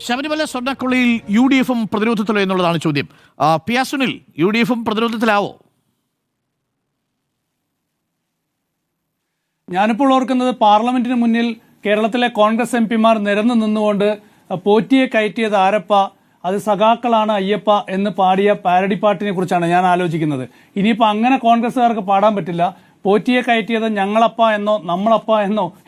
ശബരിമല സ്വർണ്ണക്കൊള്ളിയിൽ UDF-ഉം പ്രതിരോധത്തിലോ എന്നുള്ളതാണ് ചോദ്യം. പി ആർ സുനിൽ, UDF-ഉം പ്രതിരോധത്തിലാവോ? ഞാനിപ്പോൾ ഓർക്കുന്നത് പാർലമെന്റിന് മുന്നിൽ കേരളത്തിലെ കോൺഗ്രസ് MP-മാർ നിരന്നു നിന്നുകൊണ്ട് പോറ്റിയെ കയറ്റിയത് ആരപ്പ, അത് സഖാക്കളാണ് അയ്യപ്പ എന്ന് പാടിയ പാരഡി പാട്ടിനെ കുറിച്ചാണ് ഞാൻ ആലോചിക്കുന്നത്. ഇനിയിപ്പോൾ അങ്ങനെ കോൺഗ്രസ്സുകാർക്ക് പാടാൻ പറ്റില്ല. പോറ്റിയെ കയറ്റിയത് ഞങ്ങളപ്പ എന്നോ നമ്മളപ്പ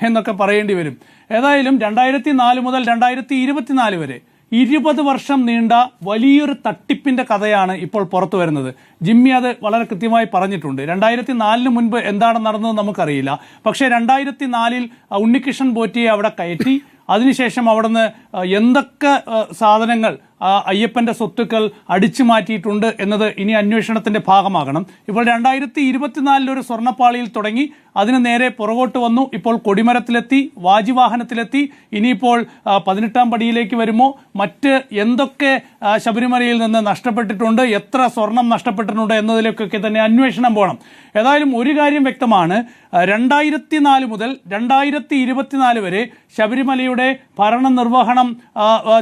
എന്നൊക്കെ പറയേണ്ടി വരും. ഏതായാലും 2004 മുതൽ 2024 വരെ 20 വർഷം നീണ്ട വലിയൊരു തട്ടിപ്പിന്റെ കഥയാണ് ഇപ്പോൾ പുറത്തു വരുന്നത്. ജിമ്മി അത് വളരെ കൃത്യമായി പറഞ്ഞിട്ടുണ്ട്. 2004 മുൻപ് എന്താണ് നടന്നത് നമുക്കറിയില്ല. പക്ഷേ 2004 ഉണ്ണികൃഷ്ണൻ പോറ്റിയെ അവിടെ കയറ്റി, അതിനുശേഷം അവിടുന്ന് എന്തൊക്കെ സാധനങ്ങൾ അയ്യപ്പന്റെ സ്വത്തുക്കൾ അടിച്ചു മാറ്റിയിട്ടുണ്ട് എന്നത് ഇനി അന്വേഷണത്തിന്റെ ഭാഗമാകണം. ഇപ്പോൾ 2024 ഒരു സ്വർണ്ണപ്പാളിയിൽ തുടങ്ങി, അതിന് നേരെ പുറകോട്ട് വന്നു, ഇപ്പോൾ കൊടിമരത്തിലെത്തി, വാജിവാഹനത്തിലെത്തി, ഇനിയിപ്പോൾ 18ാം പടിയിലേക്ക് വരുമോ, മറ്റ് എന്തൊക്കെ ശബരിമലയിൽ നിന്ന് നഷ്ടപ്പെട്ടിട്ടുണ്ട്, എത്ര സ്വർണം നഷ്ടപ്പെട്ടിട്ടുണ്ട് എന്നതിലേക്കൊക്കെ തന്നെ അന്വേഷണം പോകണം. ഏതായാലും ഒരു കാര്യം വ്യക്തമാണ്, 2004 മുതൽ 2024 വരെ ശബരിമലയുടെ ഭരണനിർവഹണം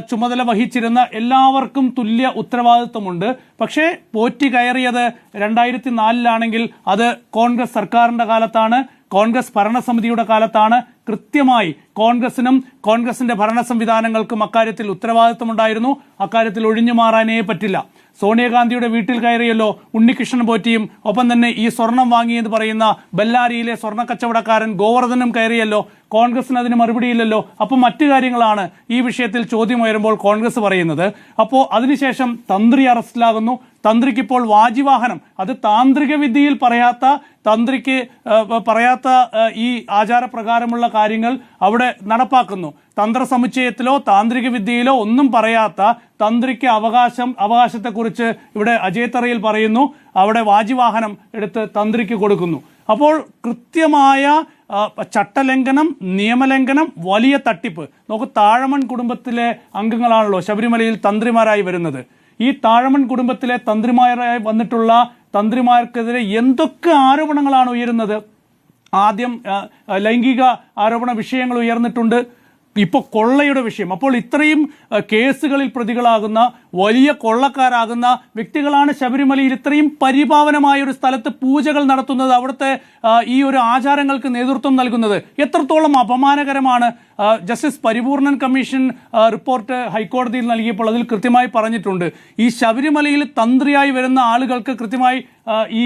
ചുമതല വഹിച്ചിരുന്ന എല്ലാവർക്കും തുല്യ ഉത്തരവാദിത്വമുണ്ട്. പക്ഷേ പോറ്റി കയറിയത് 2004 അത് കോൺഗ്രസ് സർക്കാരിന്റെ കാലത്താണ്, കോൺഗ്രസ് ഭരണസമിതിയുടെ കാലത്താണ്. കൃത്യമായി കോൺഗ്രസിനും കോൺഗ്രസിന്റെ ഭരണ സംവിധാനങ്ങൾക്കും അക്കാര്യത്തിൽ ഉത്തരവാദിത്വമുണ്ടായിരുന്നു. അക്കാര്യത്തിൽ ഒഴിഞ്ഞു മാറാനേ പറ്റില്ല. സോണിയാഗാന്ധിയുടെ വീട്ടിൽ കയറിയല്ലോ ഉണ്ണികൃഷ്ണൻ പോറ്റിയും, ഒപ്പം തന്നെ ഈ സ്വർണം വാങ്ങിയെന്ന് പറയുന്ന ബെല്ലാരിയിലെ സ്വർണ്ണ കച്ചവടക്കാരൻ ഗോവർദ്ധനും കയറിയല്ലോ. കോൺഗ്രസിന് അതിന് മറുപടിയില്ലല്ലോ. അപ്പോൾ മറ്റു കാര്യങ്ങളാണ് ഈ വിഷയത്തിൽ ചോദ്യം ഉയരുമ്പോൾ കോൺഗ്രസ് പറയുന്നത്. അപ്പോൾ അതിനുശേഷം തന്ത്രി അറസ്റ്റിലാകുന്നു. തന്ത്രിക്കിപ്പോൾ വാജിവാഹനം, അത് താന്ത്രിക വിദ്യയിൽ പറയാത്ത, തന്ത്രിക്ക് പറയാത്ത ഈ ആചാരപ്രകാരമുള്ള കാര്യങ്ങൾ അവിടെ നടപ്പാക്കുന്നു. തന്ത്രസമുച്ചയത്തിലോ താന്ത്രിക വിദ്യയിലോ ഒന്നും പറയാത്ത തന്ത്രിക്ക് അവകാശത്തെക്കുറിച്ച് ഇവിടെ അജയത്തറയിൽ പറയുന്നു. അവിടെ വാജിവാഹനം എടുത്ത് തന്ത്രിക്ക് കൊടുക്കുന്നു. അപ്പോൾ കൃത്യമായ ചട്ടലംഘനം, നിയമലംഘനം, വലിയ തട്ടിപ്പ്. നോക്കൂ, താഴമൺ കുടുംബത്തിലെ അംഗങ്ങളാണല്ലോ ശബരിമലയിൽ തന്ത്രിമാരായി വരുന്നത്. ഈ താഴമൺ കുടുംബത്തിലെ തന്ത്രിമാരായി വന്നിട്ടുള്ള തന്ത്രിമാർക്കെതിരെ എന്തൊക്കെ ആരോപണങ്ങളാണ് ഉയരുന്നത്. ആദ്യം ലൈംഗിക ആരോപണ വിഷയങ്ങൾ ഉയർന്നിട്ടുണ്ട്, ഇപ്പോൾ കൊള്ളയുടെ വിഷയം. അപ്പോൾ ഇത്രയും കേസുകളിൽ പ്രതികളാകുന്ന, വലിയ കൊള്ളക്കാരാകുന്ന വ്യക്തികളാണ് ശബരിമലയിൽ ഇത്രയും പരിപാവനമായ ഒരു സ്ഥലത്ത് പൂജകൾ നടത്തുന്നത്, അവിടുത്തെ ഈ ഒരു ആചാരങ്ങൾക്ക് നേതൃത്വം നൽകുന്നത്. എത്രത്തോളം അപമാനകരമാണ്. ജസ്റ്റിസ് പരിപൂർണൻ കമ്മീഷൻ റിപ്പോർട്ട് ഹൈക്കോടതിയിൽ നൽകിയപ്പോൾ അതിൽ കൃത്യമായി പറഞ്ഞിട്ടുണ്ട്, ഈ ശബരിമലയിൽ തന്ത്രിയായി വരുന്ന ആളുകൾക്ക് കൃത്യമായി ഈ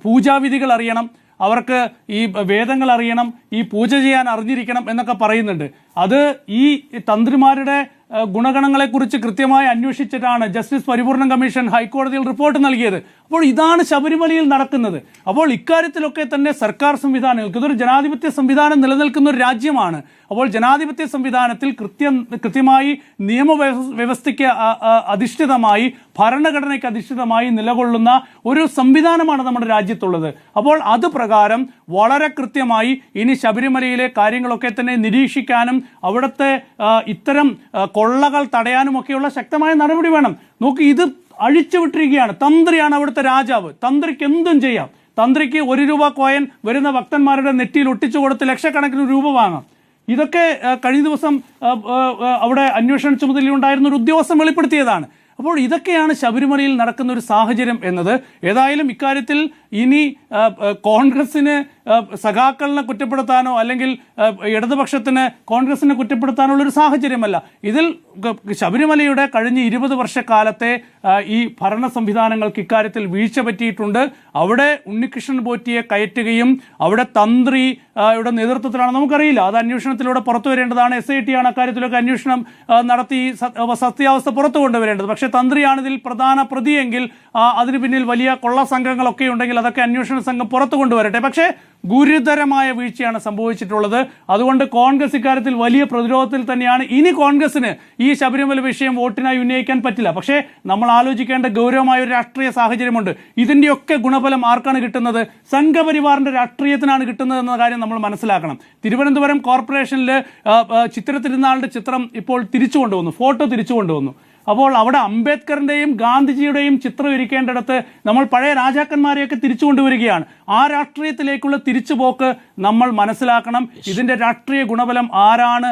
പൂജാവിധികൾ അറിയണം, അവർക്ക് ഈ വേദങ്ങൾ അറിയണം, ഈ പൂജ ചെയ്യാൻ അറിഞ്ഞിരിക്കണം എന്നൊക്കെ പറയുന്നുണ്ട്. അത് ഈ തന്ത്രിമാരുടെ ഗുണഗണങ്ങളെക്കുറിച്ച് കൃത്യമായി അന്വേഷിച്ചിട്ടാണ് ജസ്റ്റിസ് പരിപൂർണൻ കമ്മീഷൻ ഹൈക്കോടതിയിൽ റിപ്പോർട്ട് നൽകിയത്. അപ്പോൾ ഇതാണ് ശബരിമലയിൽ നടക്കുന്നത്. അപ്പോൾ ഇക്കാര്യത്തിലൊക്കെ തന്നെ സർക്കാർ സംവിധാനങ്ങൾക്ക്, ഇതൊരു ജനാധിപത്യ സംവിധാനം നിലനിൽക്കുന്ന ഒരു രാജ്യമാണ്. അപ്പോൾ ജനാധിപത്യ സംവിധാനത്തിൽ കൃത്യമായി നിയമവ്യവസ്ഥയ്ക്ക് അധിഷ്ഠിതമായി, ഭരണഘടനയ്ക്ക് അധിഷ്ഠിതമായി നിലകൊള്ളുന്ന ഒരു സംവിധാനമാണ് നമ്മുടെ രാജ്യത്തുള്ളത്. അപ്പോൾ അത് പ്രകാരം വളരെ കൃത്യമായി ഇനി ശബരിമലയിലെ കാര്യങ്ങളൊക്കെ തന്നെ നിരീക്ഷിക്കാനും അവിടുത്തെ ഇത്തരം കൊള്ളകൾ തടയാനുമൊക്കെയുള്ള ശക്തമായ നടപടി വേണം. നോക്കി, ഇത് അഴിച്ചുവിട്ടിരിക്കുകയാണ്. തന്ത്രിയാണ് അവിടുത്തെ രാജാവ്. തന്ത്രിക്ക് എന്തും ചെയ്യാം. തന്ത്രിക്ക് 1 രൂപ കോയിൻ വരുന്ന ഭക്തന്മാരുടെ നെറ്റിയിൽ ഒട്ടിച്ചു കൊടുത്ത് ലക്ഷക്കണക്കിന് രൂപ വാങ്ങാം. ഇതൊക്കെ കഴിഞ്ഞ ദിവസം അവിടെ അന്വേഷണ ചുമതലയുണ്ടായിരുന്ന ഒരു ഉദ്യോഗസ്ഥൻ വെളിപ്പെടുത്തിയതാണ്. അപ്പോൾ ഇതൊക്കെയാണ് ശബരിമലയിൽ നടക്കുന്ന ഒരു സാഹചര്യം എന്നത്. ഏതായാലും ഇക്കാര്യത്തിൽ ഇനി കോൺഗ്രസിന് സഖാക്കളിനെ കുറ്റപ്പെടുത്താനോ അല്ലെങ്കിൽ ഇടതുപക്ഷത്തിന് കോൺഗ്രസിനെ കുറ്റപ്പെടുത്താനോ ഉള്ളൊരു സാഹചര്യമല്ല. ഇതിൽ ശബരിമലയുടെ കഴിഞ്ഞ 20 വർഷക്കാലത്തെ ഈ ഭരണ സംവിധാനങ്ങൾക്ക് ഇക്കാര്യത്തിൽ വീഴ്ച പറ്റിയിട്ടുണ്ട്. അവിടെ ഉണ്ണികൃഷ്ണൻ പോറ്റിയെ കയറ്റുകയും അവിടെ തന്ത്രിയുടെ നേതൃത്വത്തിലാണ്, നമുക്കറിയില്ല, അത് അന്വേഷണത്തിലൂടെ പുറത്തു വരേണ്ടതാണ്. SIT ആണ് അക്കാര്യത്തിലൊക്കെ അന്വേഷണം നടത്തി സത്യാവസ്ഥ പുറത്തു കൊണ്ടുവരേണ്ടത്. പക്ഷേ തന്ത്രിയാണ് ഇതിൽ പ്രധാന പ്രതിയെങ്കിൽ അതിന് പിന്നിൽ വലിയ കൊള്ള സംഘങ്ങളൊക്കെ ഉണ്ടെങ്കിൽ അതൊക്കെ അന്വേഷണ സംഘം പുറത്തു കൊണ്ടുവരട്ടെ. പക്ഷേ ഗുരുതരമായ വീഴ്ചയാണ് സംഭവിച്ചിട്ടുള്ളത്. അതുകൊണ്ട് കോൺഗ്രസ് ഇക്കാര്യത്തിൽ വലിയ പ്രതിരോധത്തിൽ തന്നെയാണ്. ഇനി കോൺഗ്രസിന് ഈ ശബരിമല വിഷയം വോട്ടിനായി ഉന്നയിക്കാൻ പറ്റില്ല. പക്ഷേ നമ്മൾ ആലോചിക്കേണ്ട ഗൗരവമായ ഒരു രാഷ്ട്രീയ സാഹചര്യമുണ്ട്. ഇതിൻ്റെയൊക്കെ ഗുണഫലം ആർക്കാണ് കിട്ടുന്നത്? സംഘപരിവാറിന്റെ രാഷ്ട്രീയത്തിനാണ് കിട്ടുന്നത് എന്ന കാര്യം നമ്മൾ മനസ്സിലാക്കണം. തിരുവനന്തപുരം കോർപ്പറേഷനിൽ ചിത്രത്തിരുന്നാളുടെ ചിത്രം ഇപ്പോൾ തിരിച്ചു കൊണ്ടുവന്നു, ഫോട്ടോ തിരിച്ചു കൊണ്ടുവന്നു. അപ്പോൾ അവിടെ അംബേദ്കറിന്റെയും ഗാന്ധിജിയുടെയും ചിത്രം ഇരിക്കേണ്ടിടത്ത് നമ്മൾ പഴയ രാജാക്കന്മാരെയൊക്കെ തിരിച്ചു കൊണ്ടുവരികയാണ്. ആ രാഷ്ട്രീയത്തിലേക്കുള്ള തിരിച്ചുപോക്ക് നമ്മൾ മനസ്സിലാക്കണം. ഇതിന്റെ രാഷ്ട്രീയ ഗുണഫലം ആരാണ്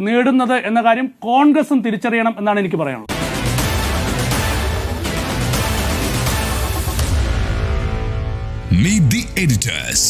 നേടുന്നത് എന്ന കാര്യം കോൺഗ്രസും തിരിച്ചറിയണം എന്നാണ് എനിക്ക് പറയാനുള്ളത്. Meet the editors.